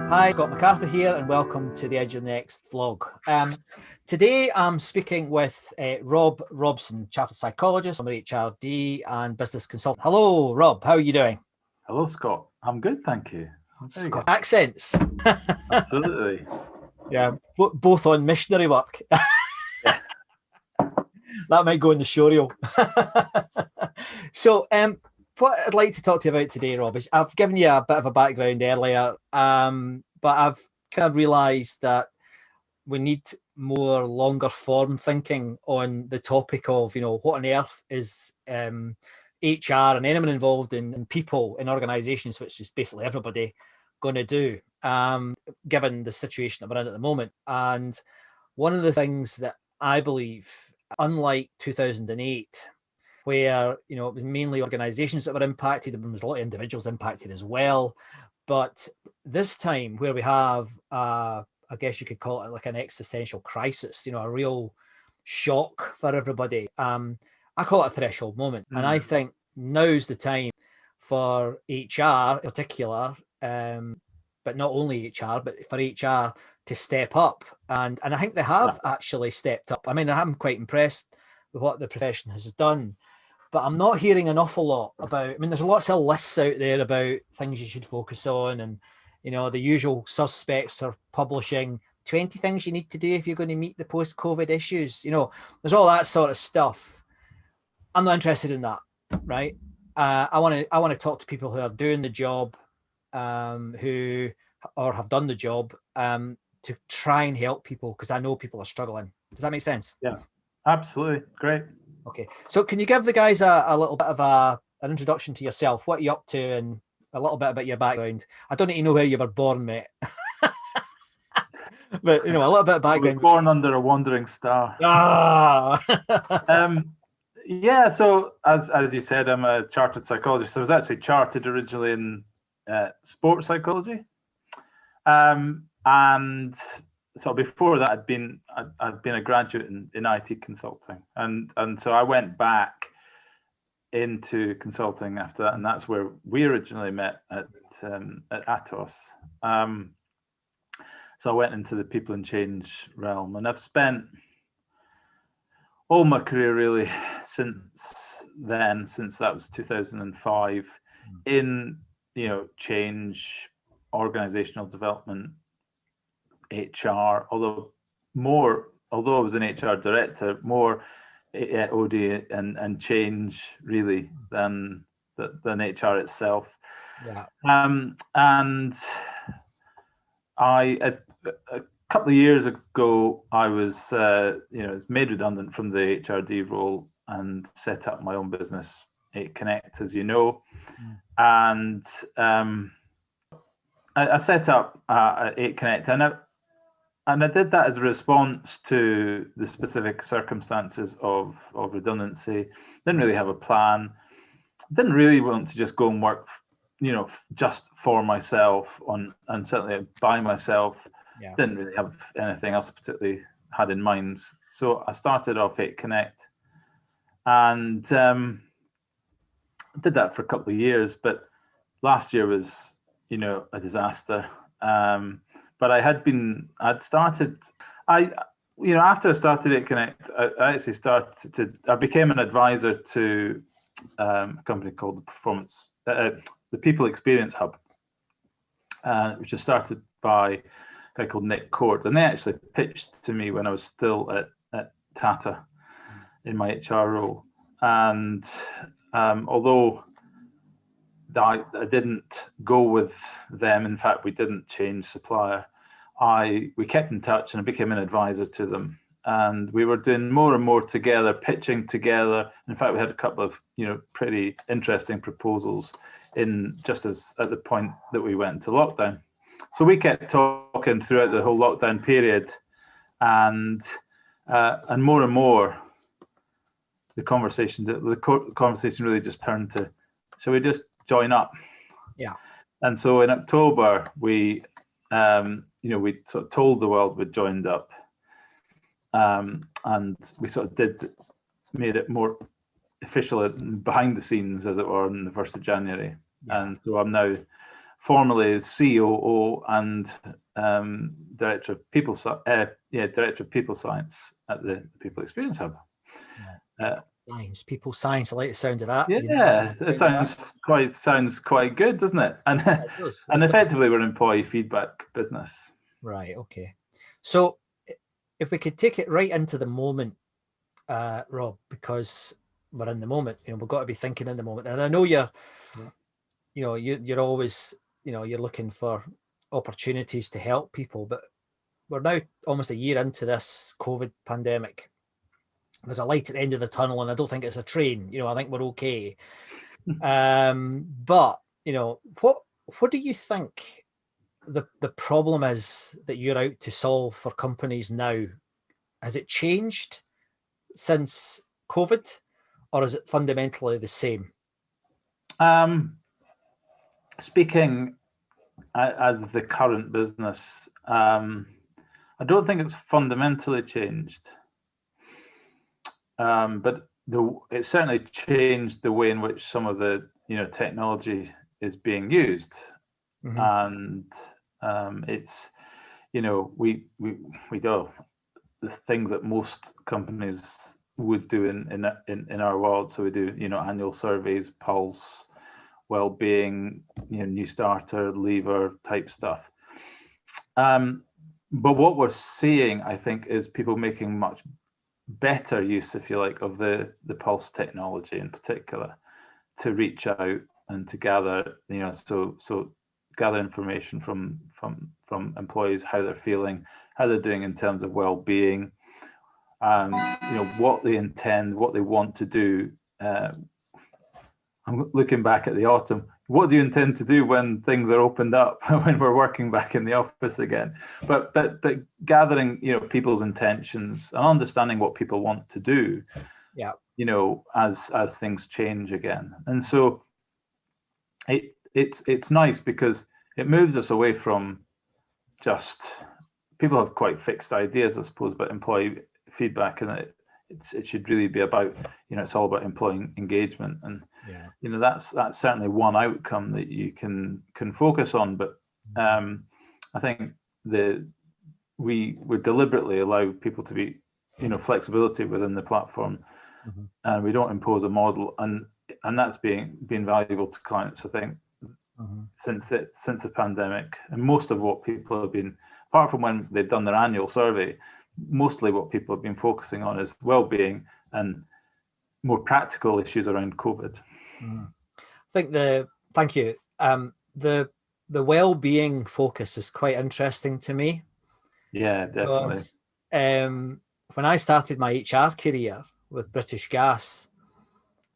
Hi, Scott MacArthur here, and welcome to the Edge of the Next vlog. Today I'm speaking with Rob Robson, chartered psychologist, I'm an HRD and business consultant. Hello, Rob. How are you doing? Hello, Scott. I'm good, thank you. Scott accents. Absolutely. Yeah, both on missionary work. Yeah. That might go in the show reel. So, what I'd like to talk to you about today, Rob, is I've given you a bit of a background earlier, but I've kind of realised that we need more longer form thinking on the topic of, what on earth is HR and anyone involved in people in organisations, which is basically everybody, going to do, given the situation that we're in at the moment. And one of the things that I believe, unlike 2008, where it was mainly organizations that were impacted, and there was a lot of individuals impacted as well, but this time where we have I guess you could call it like an existential crisis, a real shock for everybody. I call it a threshold moment. And I think now's the time for HR in particular, but not only HR, but for HR to step up. And I think they have actually stepped up. I mean, I'm quite impressed with what the profession has done, but I'm not hearing an awful lot about, there's lots of lists out there about things you should focus on. And, the usual suspects are publishing 20 things you need to do if you're going to meet the post-COVID issues. There's all that sort of stuff. I'm not interested in that, right? I want to talk to people who are doing the job, who have done the job, to try and help people, because I know people are struggling. Does that make sense? Yeah, absolutely. Great. Okay. So can you give the guys a little bit of an introduction to yourself, what you're up to, and a little bit about your background? I don't need to know where you were born, mate. But, a little bit of background. I was born under a wandering star. Yeah, so as you said, I'm a chartered psychologist. I was actually chartered originally in sports psychology. And so before that, I'd been a graduate in IT consulting, and so I went back into consulting after that, and that's where we originally met at Atos. So I went into the people and change realm, and I've spent all my career really since that was 2005 in change, organizational development, HR, although I was an HR director, more OD and change really than HR itself. Yeah. And a couple of years ago, I was made redundant from the HRD role and set up my own business, 8Connect, as you know. And I set up 8Connect, and I did that as a response to the specific circumstances of redundancy. Didn't really have a plan. Didn't really want to just go and work, just for myself and certainly by myself. Yeah. Didn't really have anything else particularly had in mind. So I started off 8Connect and did that for a couple of years. But last year was, a disaster. But after I started 8Connect, I became an advisor to a company called the People Experience Hub, which was started by a guy called Nick Court. And they actually pitched to me when I was still at Tata in my HR role. And although I didn't go with them, in fact, we didn't change supplier, we kept in touch and I became an advisor to them. And we were doing more and more together, pitching together. In fact, we had a couple of pretty interesting proposals just as at the point that we went into lockdown. So we kept talking throughout the whole lockdown period, and more and more, the conversation really just turned to, shall we just join up? Yeah. And so in October, we we sort of told the world we'd joined up, and we sort of made it more official behind the scenes, as it were, on the 1st of January. Yeah. And so I'm now formerly CEO and director of people science at the People Experience Hub. People science. I like the sound of that. Yeah, it sounds quite good, doesn't it? And it does. And effectively, we're an employee feedback business. Right. Okay. So, if we could take it right into the moment, Rob, because we're in the moment. We've got to be thinking in the moment. And I know you're always, you're looking for opportunities to help people, but we're now almost a year into this COVID pandemic. There's a light at the end of the tunnel, and I don't think it's a train. I think we're okay. But what do you think the problem is that you're out to solve for companies now? Has it changed since COVID, or is it fundamentally the same? Speaking as the current business, I don't think it's fundamentally changed, but it certainly changed the way in which some of the technology is being used, and it's we do the things that most companies would do in our world. So we do annual surveys, pulse, well-being, new starter, lever type stuff. But what we're seeing, I think, is people making much better use, if you like, of the pulse technology in particular, to reach out and to gather, so gather information from employees, how they're feeling, how they're doing in terms of well-being, what they intend, what they want to do. I'm looking back at the autumn. What do you intend to do when things are opened up, when we're working back in the office again? But gathering, people's intentions and understanding what people want to do, as things change again. And so it's nice because it moves us away from just, people have quite fixed ideas, I suppose, about employee feedback, and it should really be about, it's all about employee engagement, and that's certainly one outcome that you can focus on. But I think we would deliberately allow people to be, flexibility within the platform, and we don't impose a model, and that's been valuable to clients, I think, since the pandemic. And most of what people have been, apart from when they've done their annual survey, mostly what people have been focusing on is well-being and more practical issues around COVID. I think thank you. The well-being focus is quite interesting to me. Yeah, definitely. Because, when I started my HR career with British Gas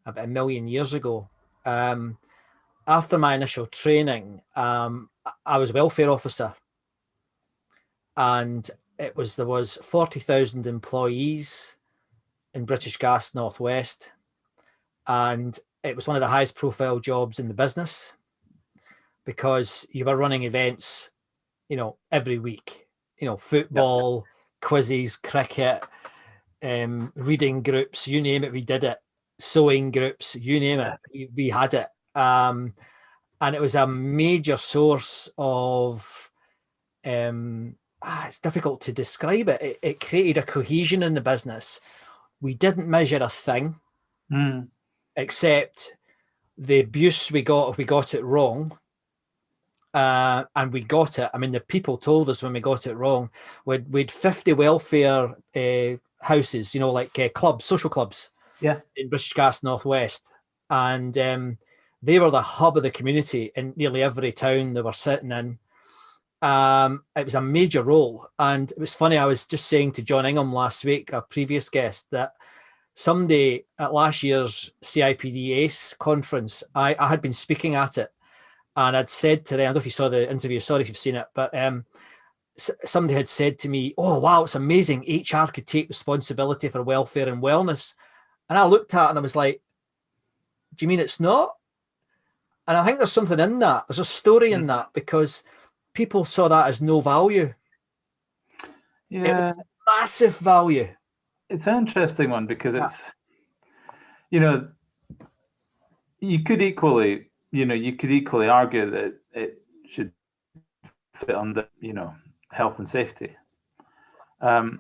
about 1 million years ago, after my initial training, I was a welfare officer, and there was 40,000 employees in British Gas Northwest, and it was one of the highest profile jobs in the business because you were running events, every week, football, quizzes, cricket, reading groups, you name it, we did it. Sewing groups, you name it, we had it. And it was a major source of, it's difficult to describe it. It created a cohesion in the business. We didn't measure a thing except the abuse we got if we got it wrong. And we got it. I mean, the people told us when we got it wrong. We'd 50 welfare houses, like clubs, social clubs, in British Gas Northwest, and they were the hub of the community in nearly every town they were sitting in. It was a major role, and it was funny. I was just saying to John Ingham last week, a previous guest, that someday at last year's CIPD ACE conference, I had been speaking at it. And I'd said to them, I don't know if you saw the interview, sorry if you've seen it, but somebody had said to me, oh, wow, it's amazing. HR could take responsibility for welfare and wellness. And I looked at it and I was like, do you mean it's not? And I think there's something in that. There's a story in that, because people saw that as no value. Yeah. It was massive value. It's an interesting one because it's, you could equally argue that it should fit under, health and safety. And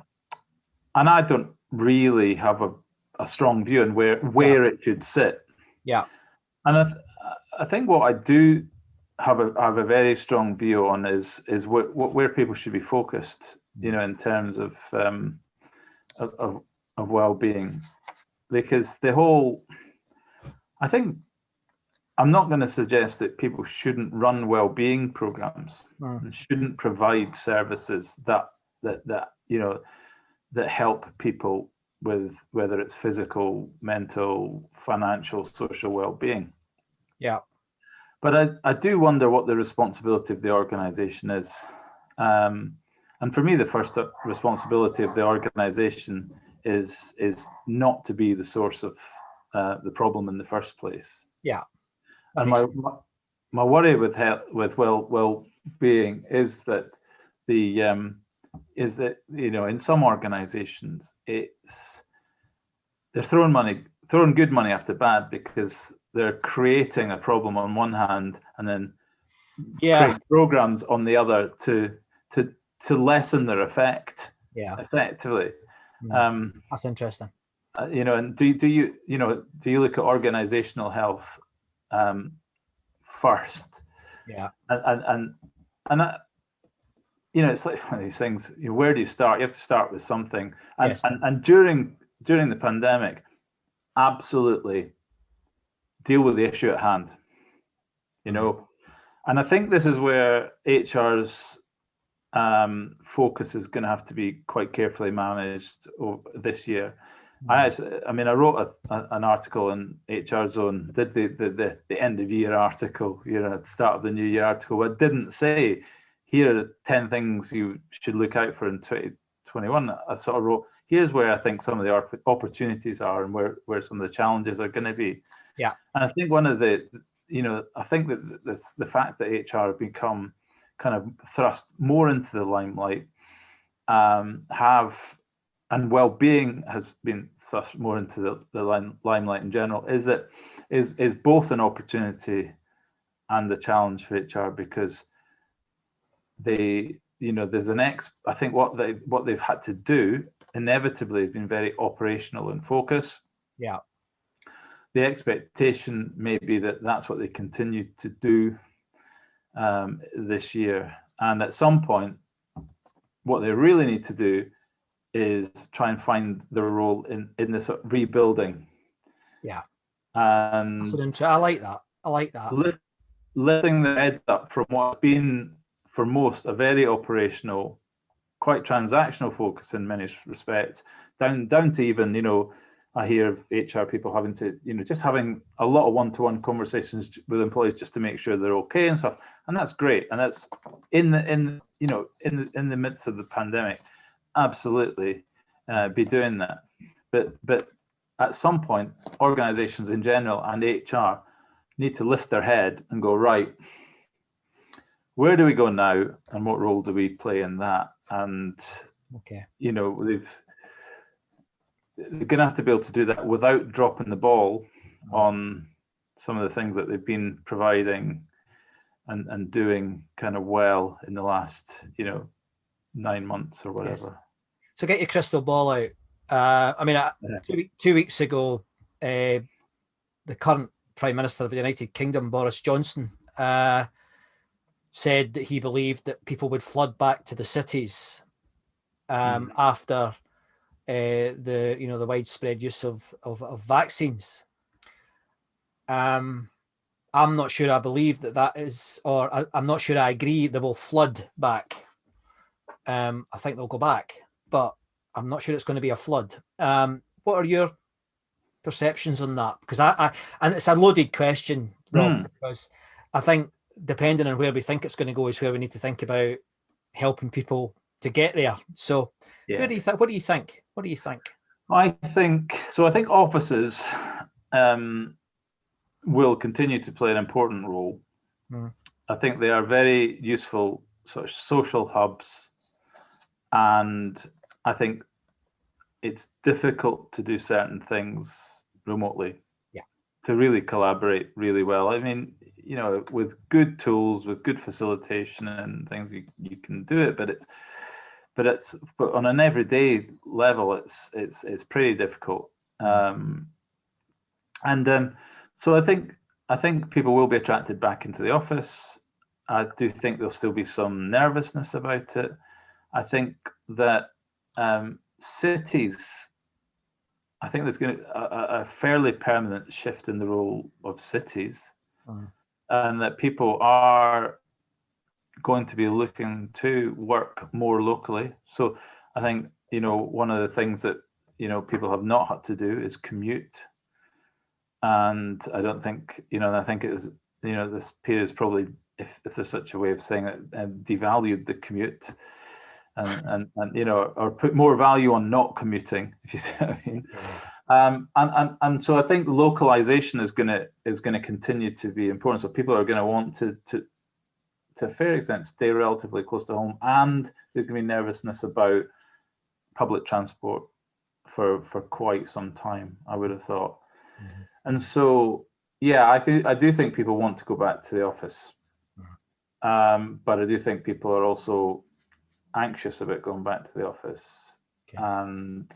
I don't really have a strong view on where it should sit. Yeah. And I think what I do have a very strong view on is where people should be focused, in terms of well-being, because I think I'm not going to suggest that people shouldn't run well-being programs and shouldn't provide services that help people with whether it's physical, mental, financial, social well-being. Yeah. But I do wonder what the responsibility of the organisation is. And for me, the first responsibility of the organisation is not to be the source of the problem in the first place. Yeah. And my worry with well-being is that in some organisations they're throwing good money after bad, because they're creating a problem on one hand and then create programs on the other to lessen their effect. Effectively. That's interesting. And do you look at organizational health first? Yeah. And it's like one of these things. Where do you start? You have to start with something. And during the pandemic, absolutely deal with the issue at hand. And I think this is where HR's focus is going to have to be quite carefully managed this year. I wrote an article in HR Zone, did the end of year article, at the start of the new year article, but didn't say, here are 10 things you should look out for in 2021. I sort of wrote, here's where I think some of the opportunities are and where some of the challenges are going to be. Yeah. And I think one of the, I think that the fact that HR have become kind of thrust more into the limelight, and well-being has been thrust more into the limelight in general, is both an opportunity and a challenge for HR, because there's I think what they've had to do inevitably has been very operational in focus. Yeah. The expectation may be that that's what they continue to do this year, and at some point, what they really need to do is try and find their role in this sort of rebuilding. Yeah. And I like that. Lifting their heads up from what's been for most a very operational, quite transactional focus in many respects, down to even, I hear HR people having to, just having a lot of one-to-one conversations with employees just to make sure they're okay and stuff. And that's great. And that's in the midst of the pandemic, absolutely be doing that. But at some point, organizations in general and HR need to lift their head and go, right, where do we go now, and what role do we play in that? And okay, they're going to have to be able to do that without dropping the ball on some of the things that they've been providing and doing kind of well in the last 9 months or whatever. Yes. So get your crystal ball out. 2 weeks ago, the current Prime Minister of the United Kingdom, Boris Johnson, said that he believed that people would flood back to the cities after the widespread use of vaccines. I'm not sure I believe that is, or I'm not sure I agree they will flood back. I think they'll go back, but I'm not sure it's going to be a flood. What are your perceptions on that? Because and it's a loaded question, Rob, because I think depending on where we think it's going to go is where we need to think about helping people to get there. So yeah. What do you think? I think offices will continue to play an important role. I think they are very useful sort of social hubs, and I think it's difficult to do certain things remotely. Yeah. To really collaborate really well. I mean, you know, with good tools, with good facilitation and things, you can do it. But on an everyday level, it's pretty difficult. So I think people will be attracted back into the office. I do think there'll still be some nervousness about it. I think that cities, I think there's going to a fairly permanent shift in the role of cities, and that people are going to be looking to work more locally. So I think, you know, one of the things that, you know, people have not had to do is commute. And I don't think, you know, I think it is, you know, this period is probably, if there's such a way of saying it, devalued the commute, and you know, or put more value on not commuting, if you see what I mean. And so I think localization is gonna continue to be important. So people are going to want to a fair extent stay relatively close to home, and there's going to be nervousness about public transport for quite some time, I would have thought. And so, yeah, I do think people want to go back to the office, but I do think people are also anxious about going back to the office, and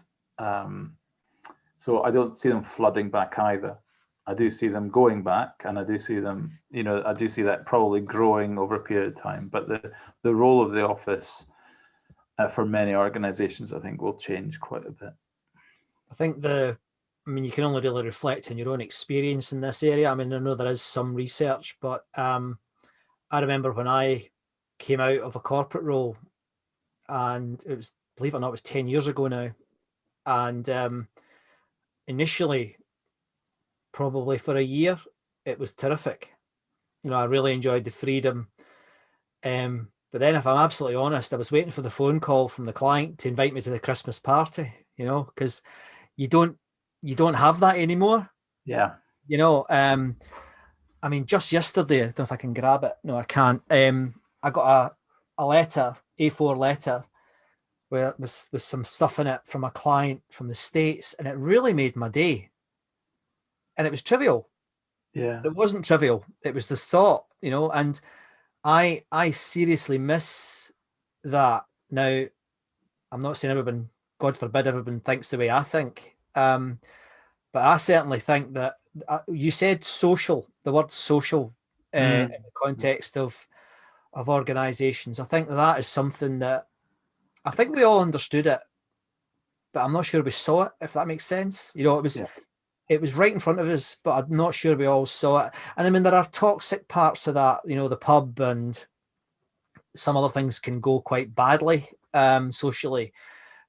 so I don't see them flooding back either. I do see them going back, and I do see them, you know, I do see that probably growing over a period of time. But the role of the office for many organizations, I think, will change quite a bit. I think I mean, you can only really reflect on your own experience in this area. I mean, I know there is some research, but I remember when I came out of a corporate role, and it was, believe it or not, it was 10 years ago now. And initially, probably for a year, it was terrific. You know, I really enjoyed the freedom. But then, if I'm absolutely honest, I was waiting for the phone call from the client to invite me to the Christmas party, you know, because you don't have that anymore. Yeah. You know, I mean, just yesterday, I don't know if I can grab it. No, I can't. I got a letter, A4 letter, with some stuff in it from a client from the States, and it really made my day. And it was trivial. Yeah. It wasn't trivial. It was the thought, you know, and I seriously miss that. Now, I'm not saying everyone, God forbid, everyone thinks the way I think. But I certainly think that you said social, the word social, in the context of organizations. I think that is something that I think we all understood it, but I'm not sure we saw it, if that makes sense. You know, it was right in front of us, but I'm not sure we all saw it. And I mean, there are toxic parts of that, you know, the pub and some other things can go quite badly socially.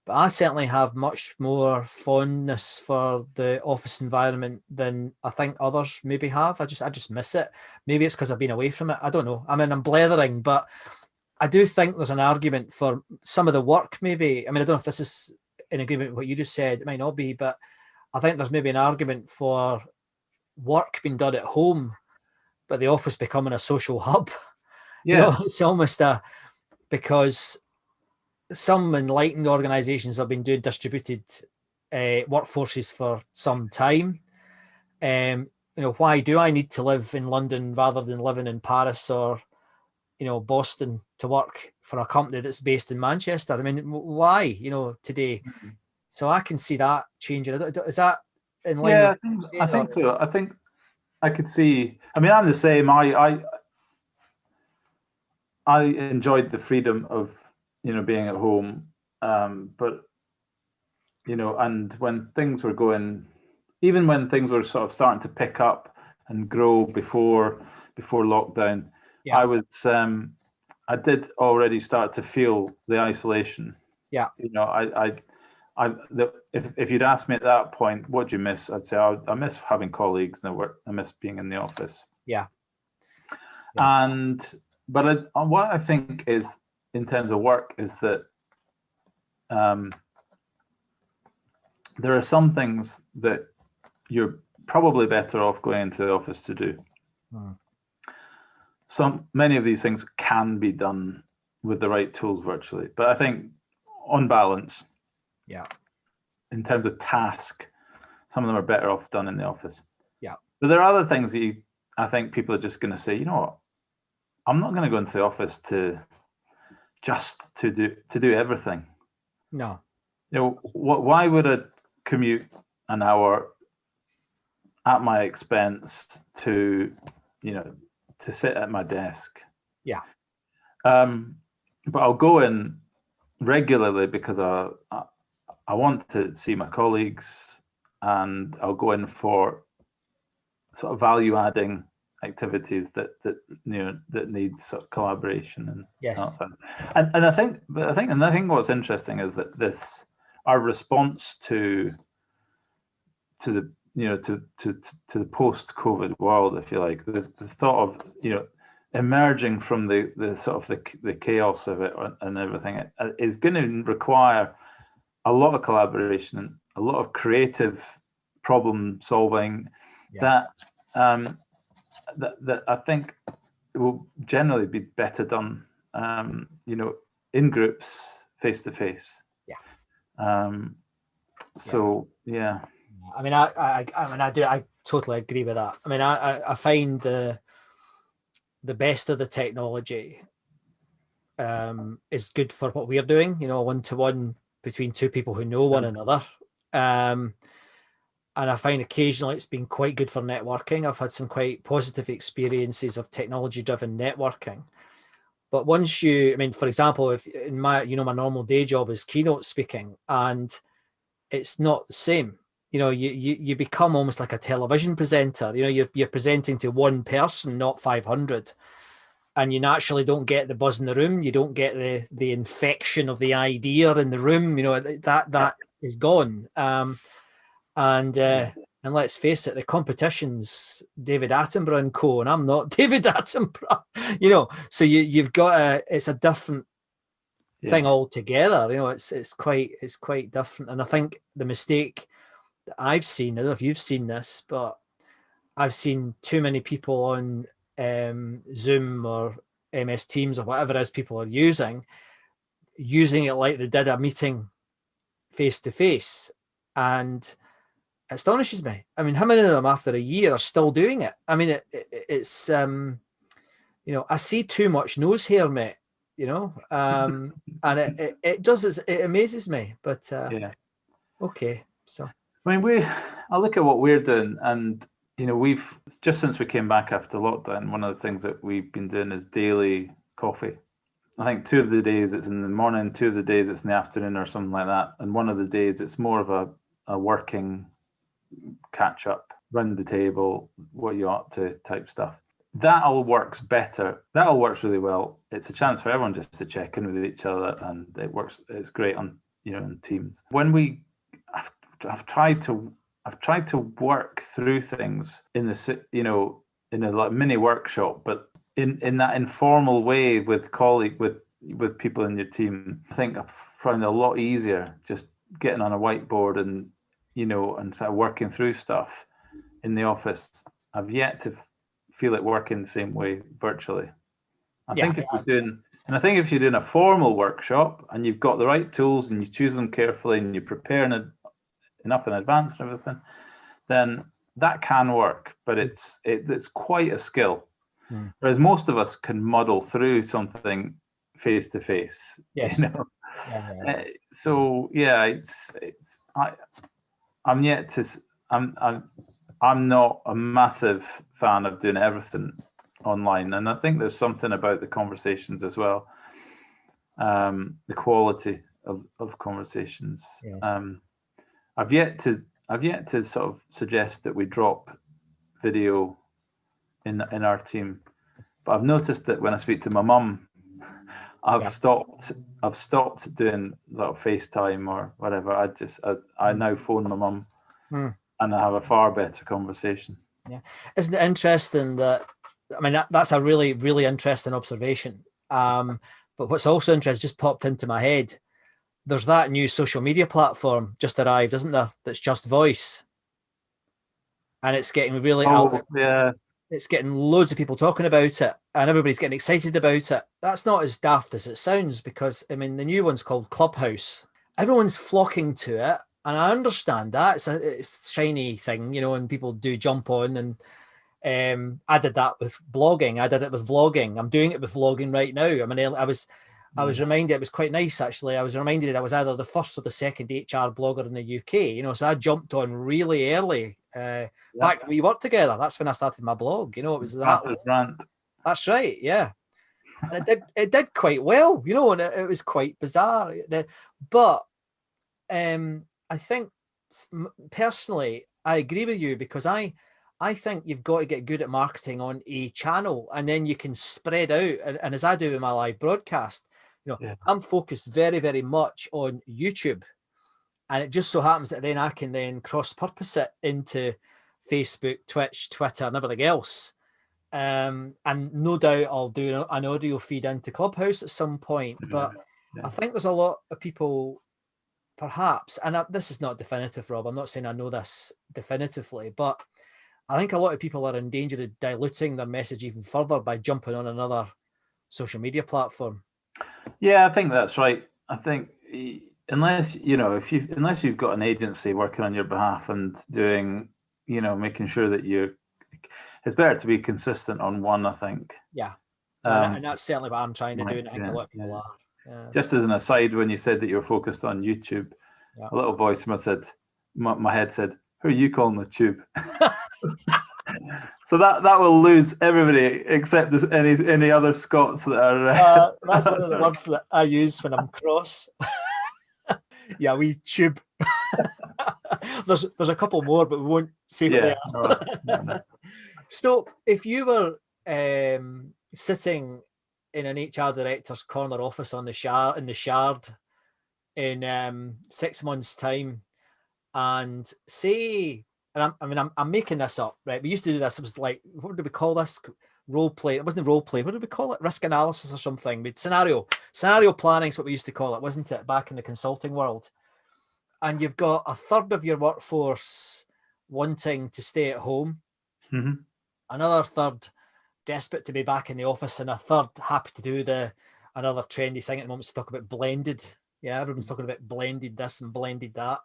But I certainly have much more fondness for the office environment than I think others maybe have. I just miss it. Maybe it's because I've been away from it. I don't know. I mean, I'm blethering, but I do think there's an argument for some of the work, maybe. I mean, I don't know if this is in agreement with what you just said. It might not be, but I think there's maybe an argument for work being done at home, but the office becoming a social hub. Yeah. You know, it's almost because some enlightened organizations have been doing distributed workforces for some time. You know, why do I need to live in London rather than living in Paris or, you know, Boston to work for a company that's based in Manchester? I mean, why, you know, today? So I can see that changing. Is that in line? Yeah, I think so. I think I could see. I mean, I'm the same. I enjoyed the freedom of, you know, being at home, but, you know, and when things were going, even when things were sort of starting to pick up and grow before lockdown, I was I did already start to feel the isolation. Yeah. You know, if you'd asked me at that point, what do you miss? I'd say I miss having colleagues and work. I miss being in the office. Yeah. But what I think is, in terms of work, is that there are some things that you're probably better off going into the office to do. Many of these things can be done with the right tools virtually, but I think on balance, in terms of task, some of them are better off done in the office. Yeah. But there are other things that I think people are just going to say, you know what, I'm not going to go into the office to do everything. No. You know, why would I commute an hour at my expense to, to sit at my desk? Yeah. But I'll go in regularly because I want to see my colleagues, and I'll go in for sort of value adding activities that need sort of collaboration and yes. And I think what's interesting is that our response to the to the post-COVID world, if you like, the thought of emerging from the sort of the chaos of it and everything is going to require a lot of collaboration and a lot of creative problem solving that I think will generally be better done, in groups, face to face. Yeah. So yeah. I mean, I totally agree with that. I mean, I find the best of the technology is good for what we're doing. One-to-one between two people who know one another. And I find occasionally it's been quite good for networking. I've had some quite positive experiences of technology-driven networking. But once for example, if in my normal day job is keynote speaking, and it's not the same. You become almost like a television presenter. You're presenting to one person, not 500. And you naturally don't get the buzz in the room. You don't get the infection of the idea in the room. That is gone. And let's face it, the competition's David Attenborough and co, and I'm not David Attenborough, so you've got it's a different thing altogether. It's quite different. And I think the mistake that I've seen, I don't know if you've seen this, but I've seen too many people on Zoom or MS Teams or whatever it is people are using it like they did a meeting face to face, and it astonishes me. I mean, how many of them after a year are still doing it? I mean, it's I see too much nose hair, mate. And it amazes me. But okay, so I mean, I look at what we're doing, and we've just since we came back after lockdown, one of the things that we've been doing is daily coffee. I think 2 of the days it's in the morning, 2 of the days it's in the afternoon or something like that, and one of the days it's more of a working catch up, round the table, what you ought to type stuff. That all works better. That all works really well. It's a chance for everyone just to check in with each other, and it works. It's great on in Teams. When I've tried to work through things in in a like mini workshop, but in that informal way with with people in your team. I think I've found it a lot easier just getting on a whiteboard and and sort of working through stuff in the office. I've yet to feel it working the same way virtually. I think if you're doing a formal workshop and you've got the right tools and you choose them carefully and you prepare enough in advance and everything, then that can work. But it's quite a skill. Whereas most of us can muddle through something face to face. Yes. So yeah, I'm not a massive fan of doing everything online, and I think there's something about the conversations as well, the quality of conversations. Yes. I've yet to sort of suggest that we drop video in our team, but I've noticed that when I speak to my mum, I've stopped doing sort of FaceTime or whatever. I now phone my mum. And I have a far better conversation. Yeah, isn't it interesting that? I mean, that's a really, really interesting observation. But what's also interesting just popped into my head. There's that new social media platform just arrived, isn't there? That's just voice, and it's getting really out. Yeah, it's getting loads of people talking about it, and everybody's getting excited about it. That's not as daft as it sounds, because I mean, the new one's called Clubhouse. Everyone's flocking to it. And I understand that it's a shiny thing, and people do jump on, and I did that with blogging. I did it with vlogging. I'm doing it with vlogging right now. I mean, I was reminded, it was quite nice actually. I was reminded I was either the first or the second HR blogger in the UK, you know, so I jumped on really early. Back when we worked together, that's when I started my blog, you know, it was that. Rant. That's right, yeah. And it did quite well, you know, and it was quite bizarre. But I think personally, I agree with you, because I think you've got to get good at marketing on a channel, and then you can spread out. And as I do in my live broadcast, you know, I'm focused very, very much on YouTube. And it just so happens that then I can then cross-purpose it into Facebook, Twitch, Twitter, and everything else. And no doubt I'll do an audio feed into Clubhouse at some point. But I think there's a lot of people, perhaps, and this is not definitive, Rob, I'm not saying I know this definitively, but I think a lot of people are in danger of diluting their message even further by jumping on another social media platform. Yeah, I think that's right. I think unless you've got an agency working on your behalf and doing, you know, making sure that it's better to be consistent on one, I think. Yeah. And that's certainly what I'm trying to do, and I think a lot of people are. Yeah. Just as an aside, when you said that you were focused on YouTube, a little voice from said, my head said, "Who are you calling the tube?" So that will lose everybody except any other Scots that are. That's one of the words that I use when I'm cross. Yeah, we tube. There's a couple more, but we won't say what they are. No. So, if you were sitting in an HR director's corner office in the Shard in 6 months' time, and say, and I'm making this up, right? We used to do this. It was like, what did we call this? Role play. It wasn't role play. What did we call it? Risk analysis or something. We scenario planning is what we used to call it, wasn't it? Back in the consulting world. And you've got a third of your workforce wanting to stay at home, another third desperate to be back in the office, and a third happy to do another trendy thing at the moment, to talk about blended. Yeah, everyone's talking about blended this and blended that.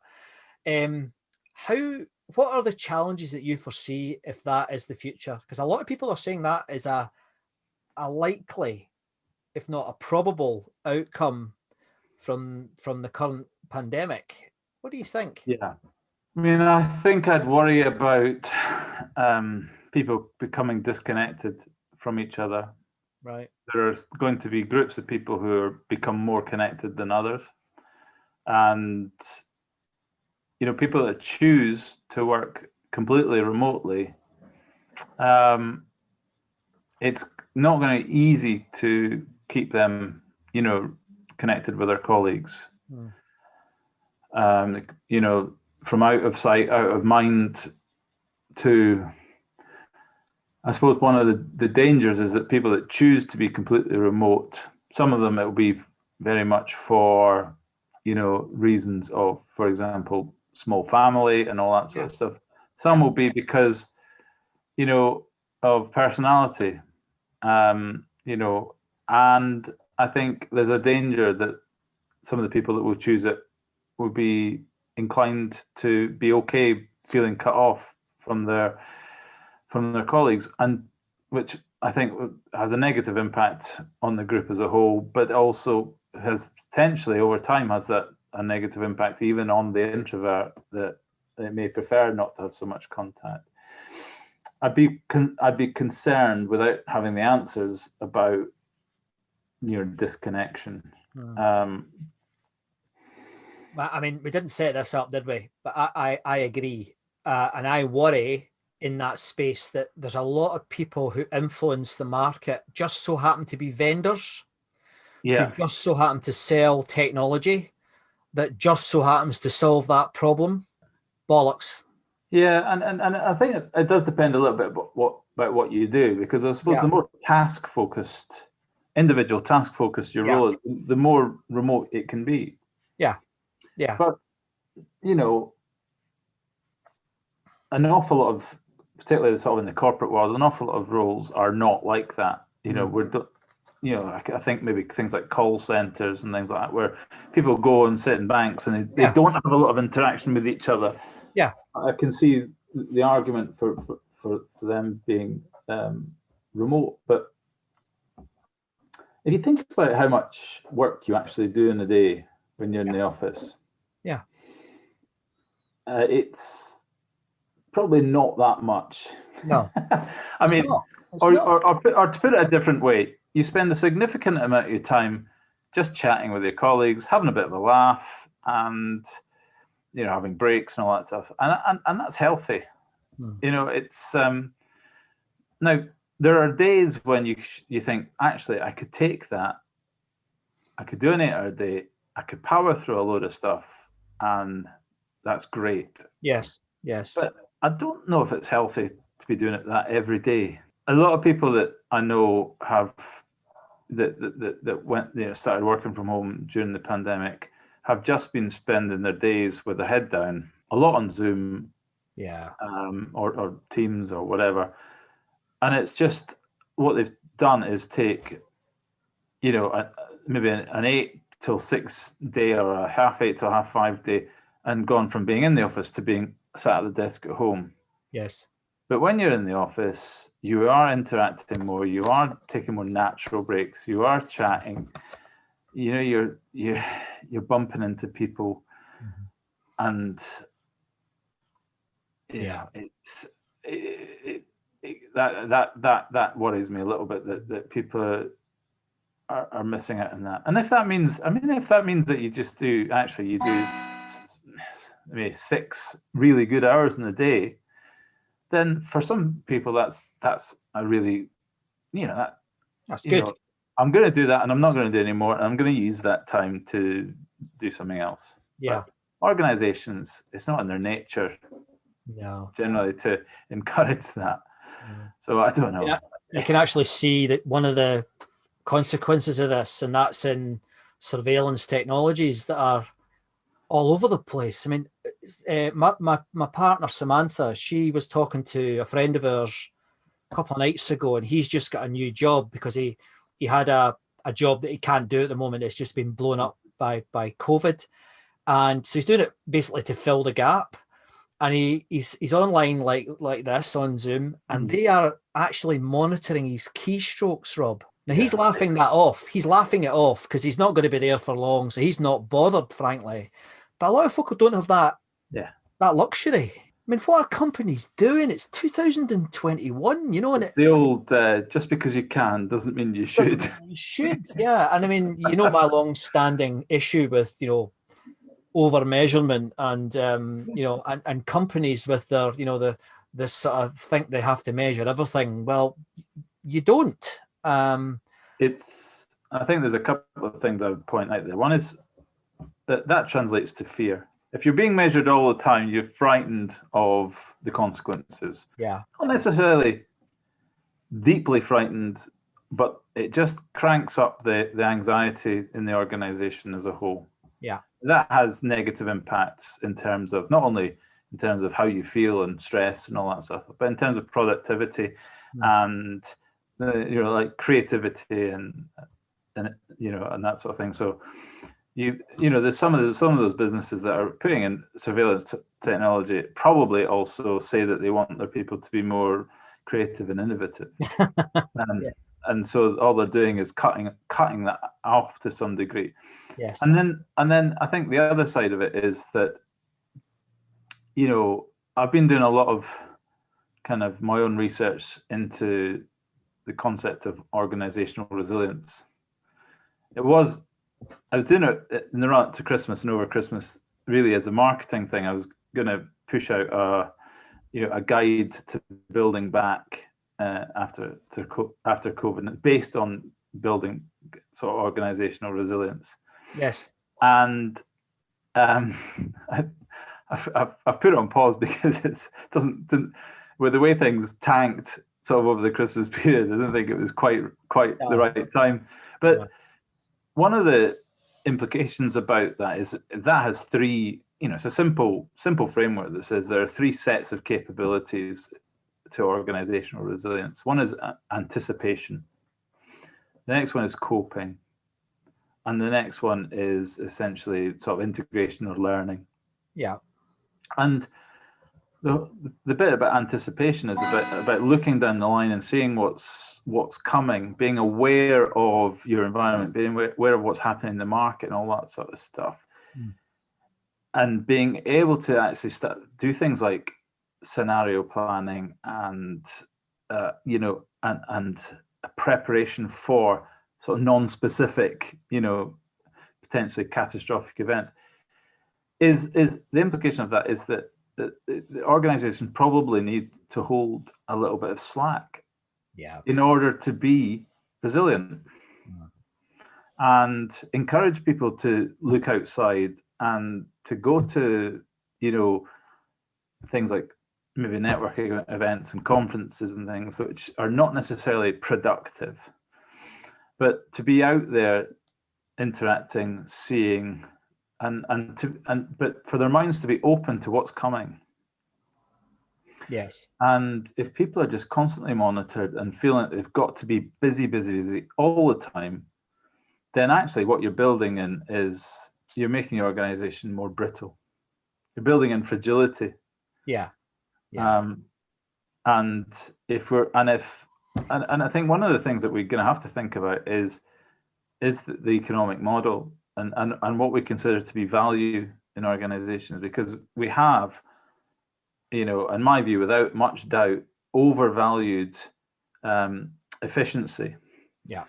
What are the challenges that you foresee if that is the future? Because a lot of people are saying that is a likely, if not a probable, outcome from the current pandemic. What do you think? Yeah, I mean, I think I'd worry about people becoming disconnected from each other. Right. There are going to be groups of people who become more connected than others, and you know, people that choose to work completely remotely, it's not going to be easy to keep them, you know, connected with their colleagues. You know, from out of sight, out of mind, to, I suppose one of the dangers is that people that choose to be completely remote, some of them it will be very much for, you know, reasons of, for example, small family and all that sort of stuff. Some will be because, you know, of personality, you know, and I think there's a danger that some of the people that will choose it will be inclined to be okay feeling cut off from their colleagues, and which I think has a negative impact on the group as a whole, but also has potentially over time has that a negative impact even on the introvert that they may prefer not to have so much contact. I'd be concerned without having the answers about your disconnection. I mean, we didn't set this up, did we? But I agree, and I worry in that space that there's a lot of people who influence the market just so happen to be vendors, who just so happen to sell technology that just so happens to solve that problem. Bollocks. Yeah, and I think it does depend a little bit about what you do, because I suppose the more individual task focused your role is, the more remote it can be. Yeah. But you know, an awful lot of, particularly sort of in the corporate world, an awful lot of roles are not like that. You know, I think maybe things like call centers and things like that, where people go and sit in banks and they don't have a lot of interaction with each other. Yeah, I can see the argument for them being remote. But if you think about how much work you actually do in a day when you're in the office, it's probably not that much. No, I mean, or to put it a different way, you spend a significant amount of your time just chatting with your colleagues, having a bit of a laugh, and having breaks and all that stuff, and that's healthy. It's now there are days when you think, actually, I could take that, I could do an 8-hour day, I could power through a load of stuff, and that's great. Yes. But I don't know if it's healthy to be doing it that every day. A lot of people that I know have that went started working from home during the pandemic have just been spending their days with their head down, a lot on Zoom, or Teams or whatever, and it's just what they've done is take, maybe an 8 till 6 day or a half 8 till half 5 day, and gone from being in the office to being sat at the desk at home. Yes. But when you're in the office, you are interacting more. You are taking more natural breaks. You are chatting. You're bumping into people, and that worries me a little bit that people are missing out on that. And if that means that you do maybe 6 really good hours in a day, then for some people that's a really that's good. I'm going to do that, and I'm not going to do any more, and I'm going to use that time to do something else. Yeah. But organizations, it's not in their nature generally to encourage that. So I don't know. You can actually see that one of the consequences of this, and that's in surveillance technologies that are all over the place. I mean, my partner Samantha, she was talking to a friend of ours a couple of nights ago, and he's just got a new job because he had a job that he can't do at the moment. It's just been blown up by COVID, and so he's doing it basically to fill the gap. And he's online like this on Zoom, and they are actually monitoring his keystrokes, Rob. Now he's laughing that off. He's laughing it off because he's not going to be there for long, so he's not bothered, frankly. But a lot of folk don't have that luxury. I mean, what are companies doing? It's 2021, and it's the old just because you can doesn't mean you should. You should, yeah. And I mean, my long-standing issue with over measurement and and companies with their this sort of think they have to measure everything. Well, you don't. I think there's a couple of things I would point out there. One is that translates to fear. If you're being measured all the time, you're frightened of the consequences. Yeah. Not necessarily deeply frightened, but it just cranks up the anxiety in the organization as a whole. Yeah. That has negative impacts in terms of not only in terms of how you feel and stress and all that stuff, but in terms of productivity and like creativity and that sort of thing. So there's some of those businesses that are putting in surveillance technology probably also say that they want their people to be more creative and innovative, and so all they're doing is cutting that off to some degree. Yes. And then I think the other side of it is that I've been doing a lot of kind of my own research into the concept of organizational resilience. I was doing it in the run up to Christmas and over Christmas, really as a marketing thing. I was going to push out a guide to building back after COVID, based on building sort of organizational resilience. Yes. And I've put it on pause because didn't with the way things tanked sort of over the Christmas period. I didn't think it was quite the right time. But one of the implications about that is that has 3. It's a simple framework that says there are 3 sets of capabilities to organizational resilience. One is anticipation. The next one is coping. And the next one is essentially sort of integration or learning. Yeah. And the bit about anticipation is about looking down the line and seeing what's coming, being aware of your environment, being aware of what's happening in the market and all that sort of stuff, and being able to actually do things like scenario planning and and a preparation for sort of non-specific, potentially catastrophic events. Is the implication of that is that the organization probably need to hold a little bit of slack, in order to be resilient, and encourage people to look outside and to go to, things like maybe networking events and conferences and things which are not necessarily productive, but to be out there interacting, seeing, but for their minds to be open to what's coming. Yes. And if people are just constantly monitored and feeling that they've got to be busy all the time, then actually what you're building in is you're making your organization more brittle. You're building in fragility. Yeah. And I think one of the things that we're going to have to think about is the economic model and what we consider to be value in organizations, because we have, in my view, without much doubt, overvalued efficiency. Yeah.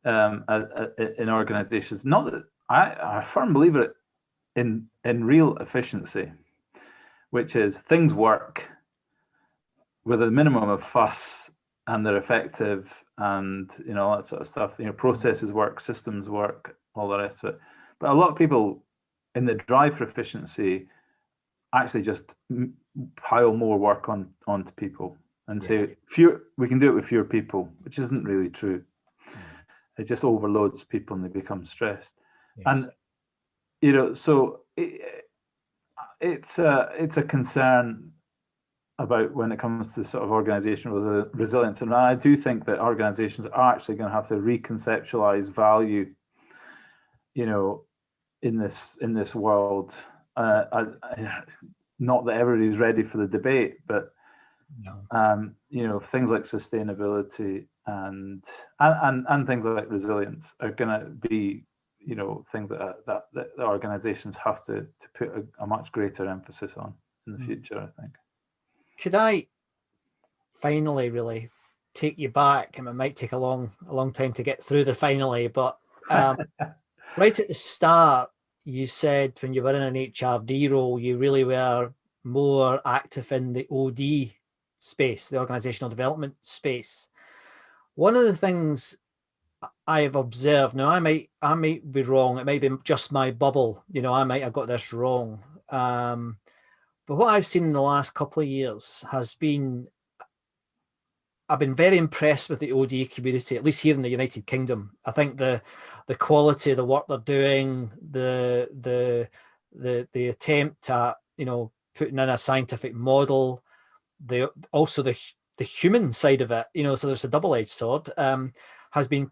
In organizations. Not that I firm believer in real efficiency, which is things work with a minimum of fuss and they're effective, and all that sort of stuff. Processes work, systems work, all the rest of it. But a lot of people in the drive for efficiency actually just pile more work onto people and say we can do it with fewer people, which isn't really true. It just overloads people and they become stressed. Yes. And so it's a concern about when it comes to sort of organizational resilience. And I do think that organizations are actually going to have to reconceptualize value, in this world. Not that everybody's ready for the debate, but things like sustainability and things like resilience are going to be, things that the organizations have to put a much greater emphasis on in the future, I think. Could I finally really take you back, and it might take a long time to get through the finally, but right at the start, you said when you were in an HRD role, you really were more active in the OD space, the organizational development space. One of the things I've observed, now I might be wrong, it might be just my bubble, I might have got this wrong. But what I've seen in the last couple of years has been, I've been very impressed with the OD community, at least here in the United Kingdom. I think the quality of the work they're doing, the attempt at, putting in a scientific model, also the human side of it, so there's a double-edged sword, has been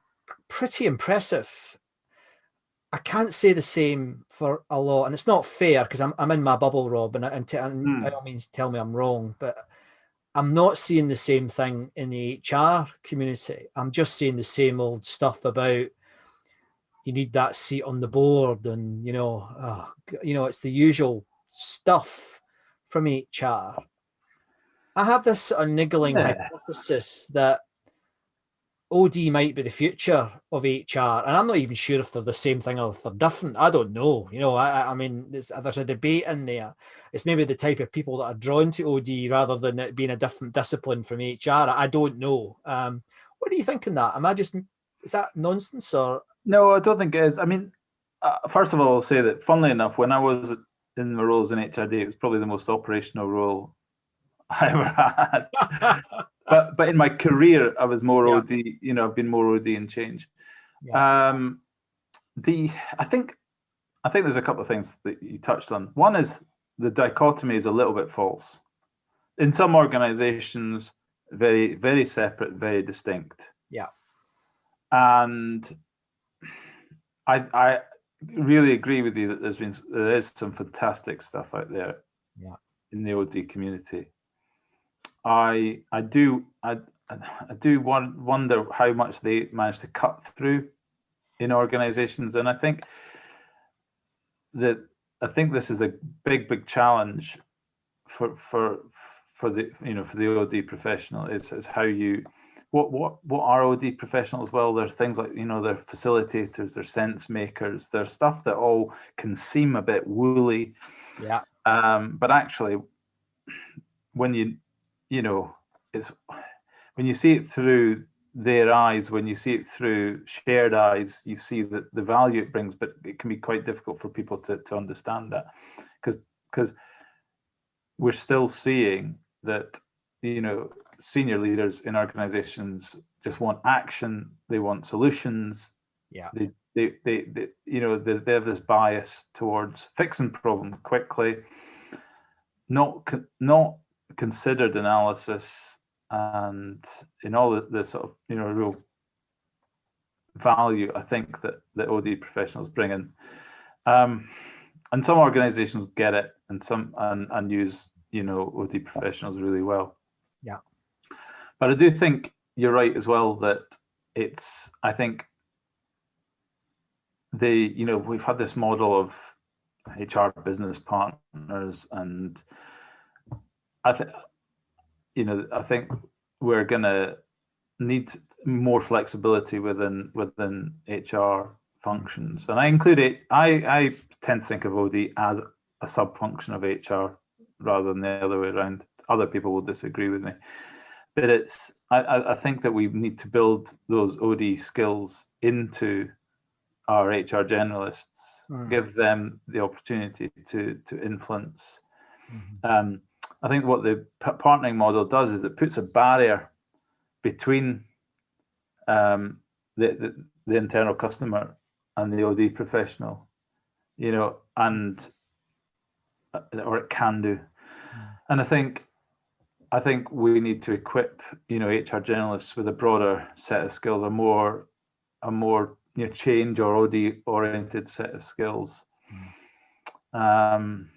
pretty impressive. I can't say the same for a lot, and it's not fair because I'm in my bubble, Rob, and by all means tell me I'm wrong, but I'm not seeing the same thing in the HR community. I'm just seeing the same old stuff about you need that seat on the board, and it's the usual stuff from HR. I have this sort of niggling hypothesis that OD might be the future of HR, and I'm not even sure if they're the same thing or if they're different. I don't know. I mean, there's a debate in there. It's maybe the type of people that are drawn to OD rather than it being a different discipline from HR. I don't know. What do you think on that? Is that nonsense or? No, I don't think it is. I mean, first of all, I'll say that, funnily enough, when I was in my roles in HRD, it was probably the most operational role I ever had. But in my career, I was more OD. I've been more OD and change. Yeah. I think there's a couple of things that you touched on. One is the dichotomy is a little bit false. In some organizations, very, very separate, very distinct. Yeah. And I really agree with you that there is some fantastic stuff out there. Yeah. in the OD community. I do wonder how much they manage to cut through in organizations, and I think this is a big challenge for the for the OD professional. Is how you what are OD professionals? Well, there's things like they're facilitators, they're sense makers, there's stuff that all can seem a bit woolly. Yeah. But actually, when it's when you see it through their eyes, when you see it through shared eyes, you see that the value it brings, but it can be quite difficult for people to understand that, because we're still seeing that senior leaders in organizations just want action, they want solutions. Yeah. They have this bias towards fixing problem quickly, not considered analysis, and in all the sort of real value I think that the OD professionals bring in. And some organizations get it, and some and use OD professionals really well. Yeah. But I do think you're right as well that I think we've had this model of HR business partners, and I think we're gonna need more flexibility within HR functions, and I include it. I tend to think of OD as a sub-function of HR rather than the other way around. Other people will disagree with me, but I think that we need to build those OD skills into our HR generalists, give them the opportunity to influence. I think what the partnering model does is it puts a barrier between the internal customer and the OD professional, and or it can do. And I think we need to equip HR generalists with a broader set of skills, a more change or OD oriented set of skills. And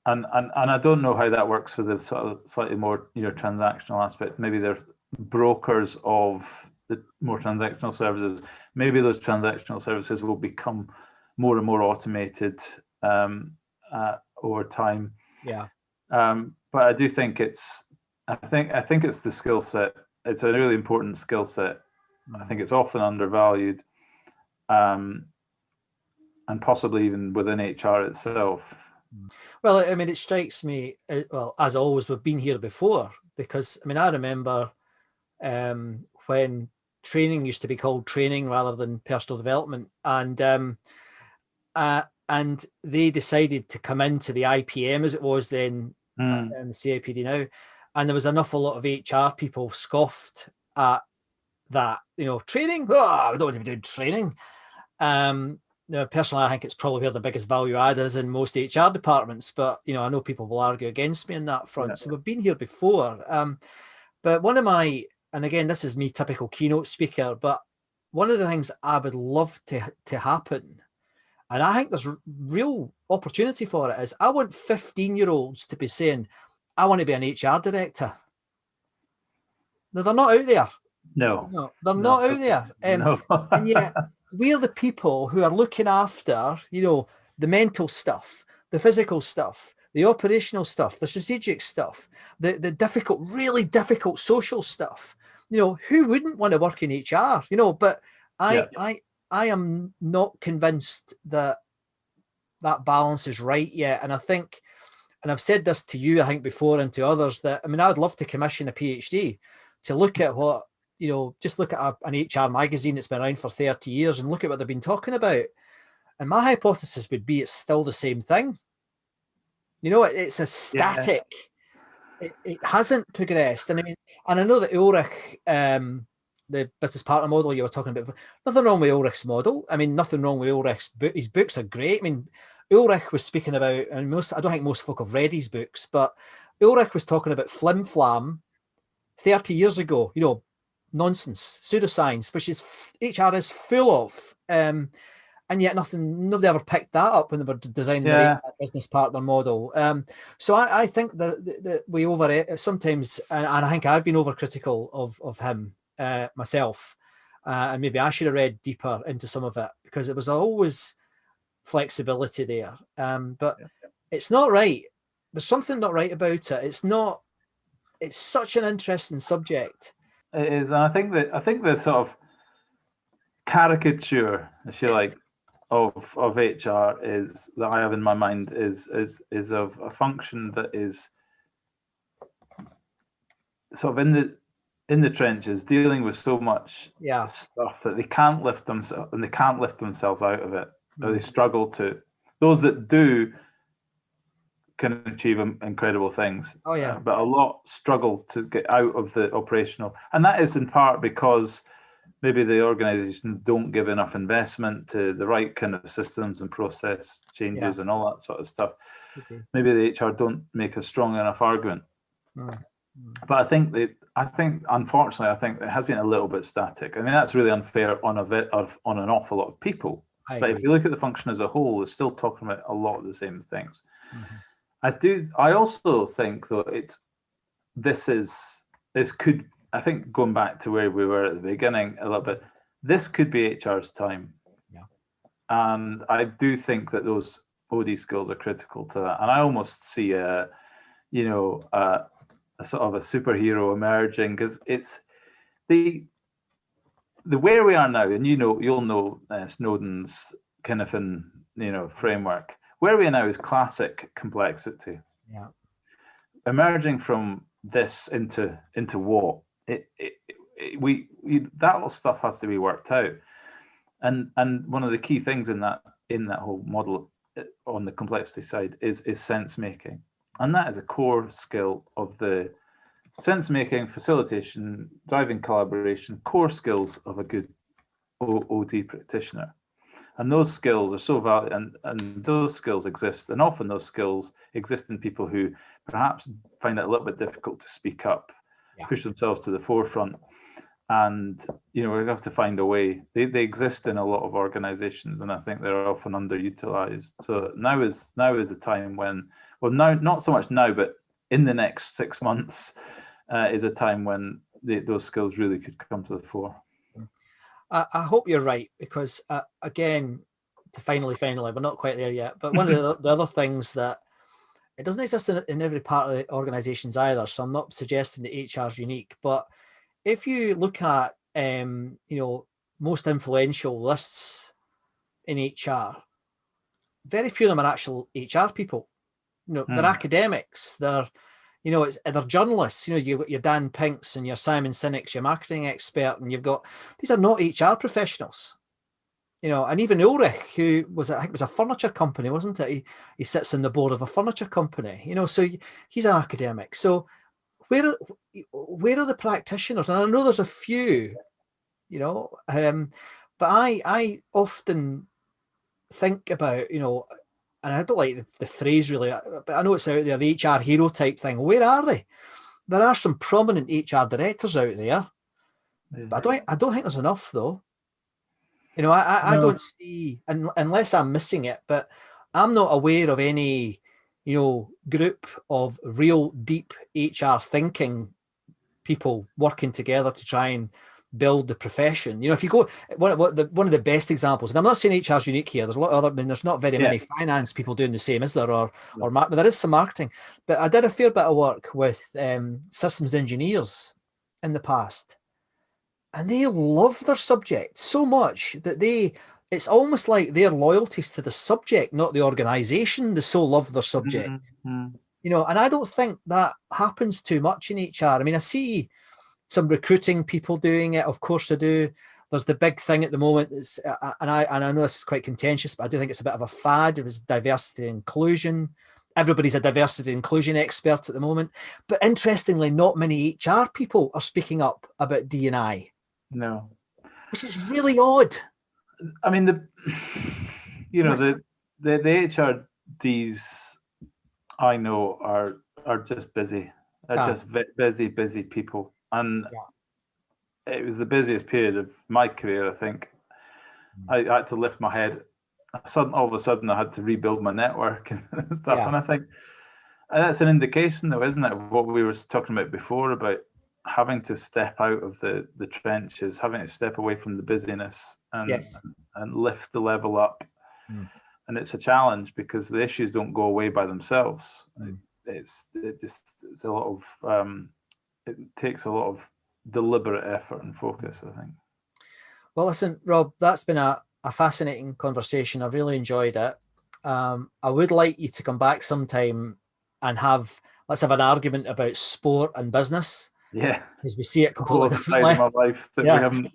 I don't know how that works with the sort of slightly more transactional aspect. Maybe they're brokers of the more transactional services. Maybe those transactional services will become more and more automated over time. Yeah. But I do think I think it's the skill set. It's a really important skill set. I think it's often undervalued, and possibly even within HR itself. Well, I mean, it strikes me, well, as always, we've been here before, because I mean, I remember when training used to be called training rather than personal development, and they decided to come into the IPM as it was then, and the CIPD now, and there was a lot of HR people scoffed at that, training. Oh, we don't want to be doing training. Personally, I think it's probably where the biggest value add is in most HR departments, but I know people will argue against me on that front. Yeah. So we've been here before, but one of my, and again, this is me, typical keynote speaker, but one of the things I would love to happen, and I think there's real opportunity for it, is I want 15-year-olds to be saying, I want to be an HR director. No, they're not out there. No, they're not out there. No. And yet we're the people who are looking after, the mental stuff, the physical stuff, the operational stuff, the strategic stuff, the difficult, really difficult social stuff. Who wouldn't want to work in HR? But I am not convinced that balance is right yet. And I think, and I've said this to you, I think before, and to others, that, I mean, I would love to commission a PhD to look at what, just look at an HR magazine that's been around for 30 years and look at what they've been talking about. And my hypothesis would be it's still the same thing. It's a static. Yeah. It hasn't progressed. And I mean, and I know that Ulrich, the business partner model you were talking about, nothing wrong with Ulrich's model. I mean, nothing wrong with Ulrich's book. His books are great. I mean, Ulrich was speaking about, and I don't think most folk have read his books, but Ulrich was talking about flim flam 30 years ago, nonsense, pseudoscience, which is HR is full of. And and yet nobody ever picked that up when they were designing the business partner model. So I think that we sometimes, and I think I've been overcritical of him myself, and maybe I should have read deeper into some of it, because it was always flexibility there. But it's not right. There's something not right about it. It's such an interesting subject. It is, and I think the sort of caricature, if you like, of HR is that I have in my mind is of a function that is sort of in the trenches, dealing with so much stuff that they can't lift themselves out of it, or they struggle to. Those that do can achieve incredible things. But a lot struggle to get out of the operational, and that is in part because maybe the organizations don't give enough investment to the right kind of systems and process changes and all that sort of stuff. Maybe the HR don't make a strong enough argument. But I think unfortunately, it has been a little bit static. I mean, that's really unfair on an awful lot of people. But if you look at the function as a whole, it's still talking about a lot of the same things. I also think, though, I think going back to where we were at the beginning a little bit, this could be HR's time. And I do think that those OD skills are critical to that. And I almost see a sort of a superhero emerging, because it's the where we are now, and you'll know Snowden's kind of framework. Where we are now is classic complexity. Emerging from this into what that little stuff has to be worked out, and one of the key things in that whole model on the complexity side is sense making, and that is a core skill of the sense making, facilitation, driving collaboration, core skills of a good OD practitioner. And those skills are so valuable, and those skills exist, and often those skills exist in people who perhaps find it a little bit difficult to speak up, push themselves to the forefront. And we have to find a way. They exist in a lot of organizations, and I think they're often underutilized. So now is the time when, well, now not so much now, but in the next 6 months is a time when those skills really could come to the fore. I hope you're right, because again, to finally, we're not quite there yet. But one of the other things that it doesn't exist in every part of the organizations either. So I'm not suggesting that HR is unique, but if you look at most influential lists in HR, very few of them are actual HR people. They're academics. They're they're journalists. You've got your Dan Pinks and your Simon Sinek's, your marketing expert, and these are not HR professionals. And even Ulrich, who was, I think it was a furniture company, wasn't it? He sits on the board of a furniture company. So he's an academic. So where are the practitioners? And I know there's a few, but I often think about, and I don't like the phrase really, but I know it's out there, the HR hero type thing. Where are they? There are some prominent HR directors out there, but I don't think there's enough though. I don't see, unless I'm missing it, but I'm not aware of any, group of real deep HR thinking people working together to try and build the profession. If you go, one of the best examples, and I'm not saying HR is unique here. There's a lot of other. There's not very many finance people doing the same, is there? Or there is some marketing. But I did a fair bit of work with systems engineers in the past, and they love their subject so much that it's almost like their loyalties to the subject, not the organization. They so love their subject. And I don't think that happens too much in HR. I mean, I see some recruiting people doing it. Of course I do. There's the big thing at the moment, and I know this is quite contentious, but I do think it's a bit of a fad. It was diversity and inclusion. Everybody's a diversity and inclusion expert at the moment. But interestingly, not many HR people are speaking up about D&I. No. Which is really odd. I mean, the HRDs I know are just busy. They're just busy people. And it was the busiest period of my career, I think. I had to lift my head all of a sudden I had to rebuild my network and stuff. Yeah. And I think that's an indication, though, isn't it, of what we were talking about before, about having to step out of the trenches, having to step away from the busyness and Yes. and lift the level up. Mm. And it's a challenge because the issues don't go away by themselves. Mm. It's a lot of it takes a lot of deliberate effort and focus, I think. Well, listen, Rob, that's been a fascinating conversation. I've really enjoyed it. I would like you to come back sometime and let's have an argument about sport and business. Yeah, because we see it completely differently. In my life that we haven't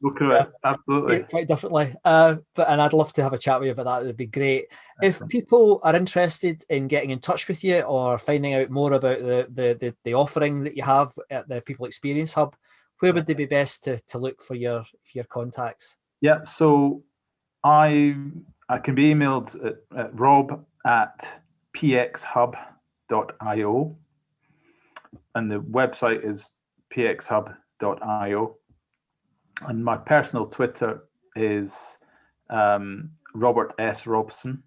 looked at it. Absolutely, see it quite differently. And I'd love to have a chat with you about that. It would be great. Excellent. If people are interested in getting in touch with you or finding out more about the offering that you have at the People Experience Hub, where would they be best to look for your contacts? Yeah, so I can be emailed at rob@pxhub.io, and the website is pxhub.io, and my personal Twitter is Robert S. Robson,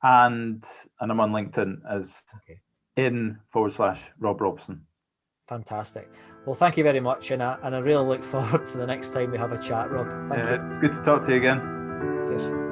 and I'm on LinkedIn as /Rob Robson. Fantastic. Well, thank you very much, and I really look forward to the next time we have a chat, Rob. Thank you. Good to talk to you again. Cheers.